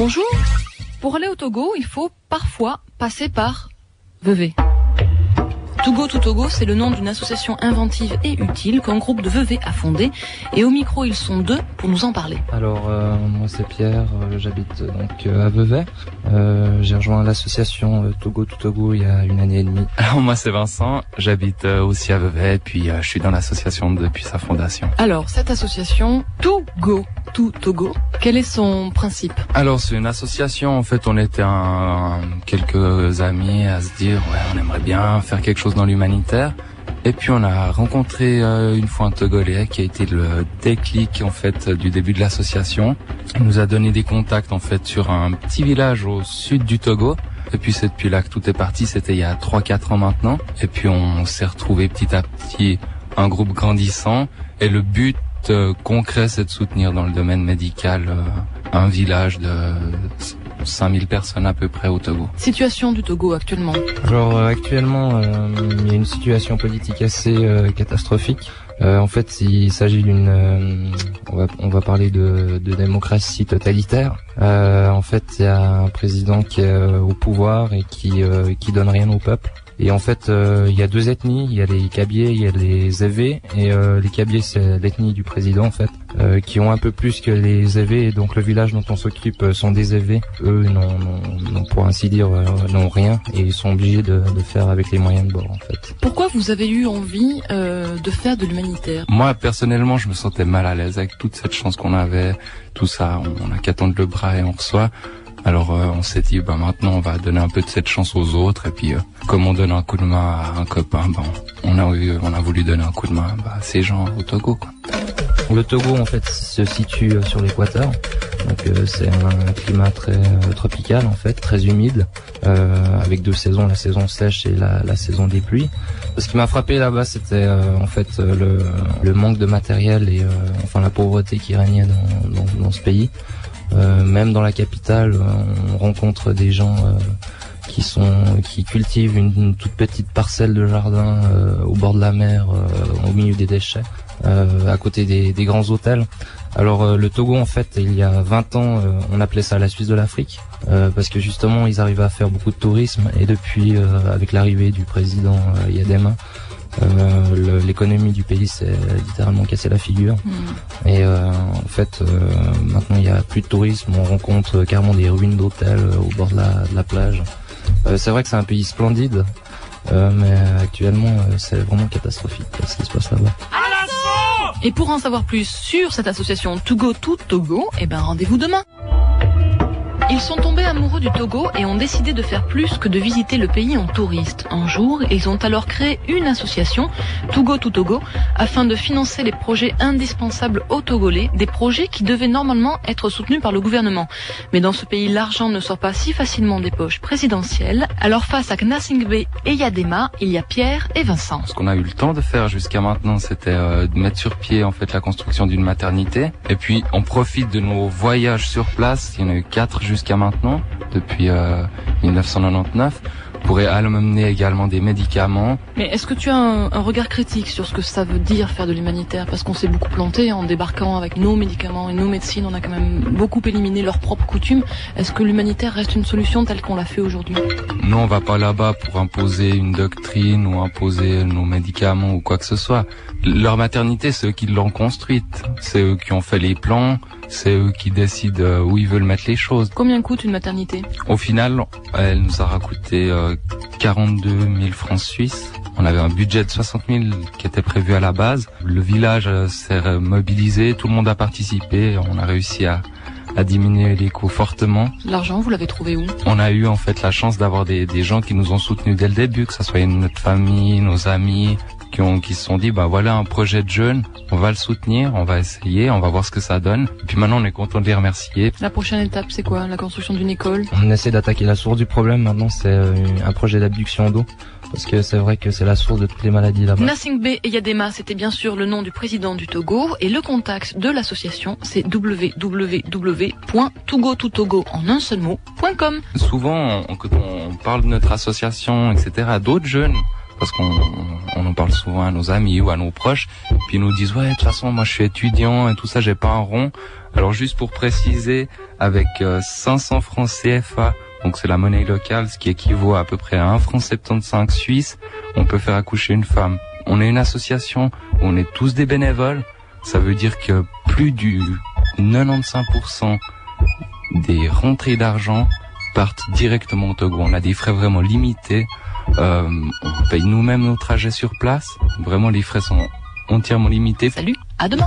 Bonjour. Pour aller au Togo, il faut parfois passer par Vevey. Too Go to Togo, c'est le nom d'une association inventive et utile qu'un groupe de Vevey a fondé. Et au micro, ils sont deux pour nous en parler. Alors, moi c'est Pierre, j'habite donc à Vevey. J'ai rejoint l'association Too Go to Togo il y a 1 année et demie. Alors moi c'est Vincent, j'habite aussi à Vevey, puis je suis dans l'association depuis sa fondation. Alors, cette association Too Go to Togo, quel est son principe? Alors c'est une association, en fait on était quelques amis à se dire ouais on aimerait bien faire quelque chose dans l'humanitaire. Et puis on a rencontré une fois un Togolais qui a été le déclic en fait du début de l'association. Il nous a donné des contacts en fait sur un petit village au sud du Togo. Et puis c'est depuis là que tout est parti, c'était il y a 3-4 ans maintenant. Et puis on s'est retrouvé petit à petit un groupe grandissant. Et le but concret c'est de soutenir dans le domaine médical un village de 5000 personnes à peu près au Togo. Situation du Togo actuellement. Alors actuellement, il y a une situation politique assez catastrophique. En fait, il s'agit d'une, on va parler de démocratie totalitaire. En fait, il y a un président qui est au pouvoir et qui donne rien au peuple. Et en fait, il y a 2 ethnies, il y a les Kabyles, il y a les Ewe, et les Kabyles c'est l'ethnie du président en fait, qui ont un peu plus que les Ewe, et donc le village dont on s'occupe sont des Ewe. Eux n'ont pour ainsi dire n'ont rien, et ils sont obligés de faire avec les moyens de bord en fait. Pourquoi vous avez eu envie de faire de l'humanitaire? Moi personnellement je me sentais mal à l'aise avec toute cette chance qu'on avait, tout ça, on n'a qu'à tendre le bras et on reçoit. Alors on s'est dit maintenant on va donner un peu de cette chance aux autres, et puis comme on donne un coup de main à un copain, on a voulu donner un coup de main à ces gens au Togo quoi. Le Togo en fait se situe sur l'équateur, donc c'est un climat très tropical en fait, très humide, avec 2 saisons, la saison sèche et la saison des pluies. Ce qui m'a frappé là-bas c'était en fait le manque de matériel et enfin la pauvreté qui régnait dans ce pays. Même dans la capitale, on rencontre des gens qui cultivent une toute petite parcelle de jardin au bord de la mer, au milieu des déchets, à côté des grands hôtels. Alors le Togo en fait, il y a 20 ans, on appelait ça la Suisse de l'Afrique, parce que justement ils arrivaient à faire beaucoup de tourisme, et depuis avec l'arrivée du président Yadema, l'économie du pays s'est littéralement cassé la figure. Et en fait maintenant il y a plus de tourisme, on rencontre carrément des ruines d'hôtels au bord de la plage. C'est vrai que c'est un pays splendide, mais actuellement c'est vraiment catastrophique ce qui se passe là-bas. Et pour en savoir plus sur cette association Too Go to Togo, rendez-vous demain. Ils sont tombés amoureux du Togo et ont décidé de faire plus que de visiter le pays en touriste. Un jour, ils ont alors créé une association, Too Go to Togo, afin de financer les projets indispensables aux Togolais, des projets qui devaient normalement être soutenus par le gouvernement. Mais dans ce pays, l'argent ne sort pas si facilement des poches présidentielles. Alors face à Gnassingbé et Yadema, il y a Pierre et Vincent. Ce qu'on a eu le temps de faire jusqu'à maintenant, c'était de mettre sur pied en fait la construction d'une maternité. Et puis on profite de nos voyages sur place, il y en a eu 4 jusqu'à maintenant, depuis 1999, pour amener également des médicaments. Mais est-ce que tu as un regard critique sur ce que ça veut dire faire de l'humanitaire? Parce qu'on s'est beaucoup planté en débarquant avec nos médicaments et nos médecines, on a quand même beaucoup éliminé leurs propres coutumes. Est-ce que l'humanitaire reste une solution telle qu'on l'a fait aujourd'hui? Non, on va pas là-bas pour imposer une doctrine ou imposer nos médicaments ou quoi que ce soit. Leur maternité, c'est eux qui l'ont construite, c'est eux qui ont fait les plans, c'est eux qui décident où ils veulent mettre les choses. Combien coûte une maternité? Au final, elle nous a coûté 42 000 francs suisses. On avait un budget de 60 000 qui était prévu à la base. Le village s'est mobilisé, tout le monde a participé, on a réussi à diminuer les coûts fortement. L'argent, vous l'avez trouvé où? On a eu en fait la chance d'avoir des gens qui nous ont soutenus dès le début, que ce soit notre famille, nos amis, qui se sont dit voilà un projet de jeunes, on va le soutenir, on va essayer, on va voir ce que ça donne. Et puis maintenant on est content de les remercier. La prochaine étape c'est quoi? La construction d'une école? On essaie d'attaquer la source du problème maintenant, c'est un projet d'abduction d'eau. Parce que c'est vrai que c'est la source de toutes les maladies là-bas. Gnassingbé et Yadema, c'était bien sûr le nom du président du Togo, et le contact de l'association, c'est www.toogototogo en un seul mot.com. Souvent, quand on parle de notre association, etc., à d'autres jeunes, parce qu'on en parle souvent à nos amis ou à nos proches, puis ils nous disent ouais, de toute façon moi je suis étudiant et tout ça, j'ai pas un rond. Alors juste pour préciser, avec 500 francs CFA, donc c'est la monnaie locale, ce qui équivaut à peu près à 1,75 franc suisse, on peut faire accoucher une femme. On est une association où on est tous des bénévoles, ça veut dire que plus du 95% des rentrées d'argent partent directement au Togo. On a des frais vraiment limités, on paye nous-mêmes nos trajets sur place, vraiment les frais sont entièrement limités. Salut, à demain.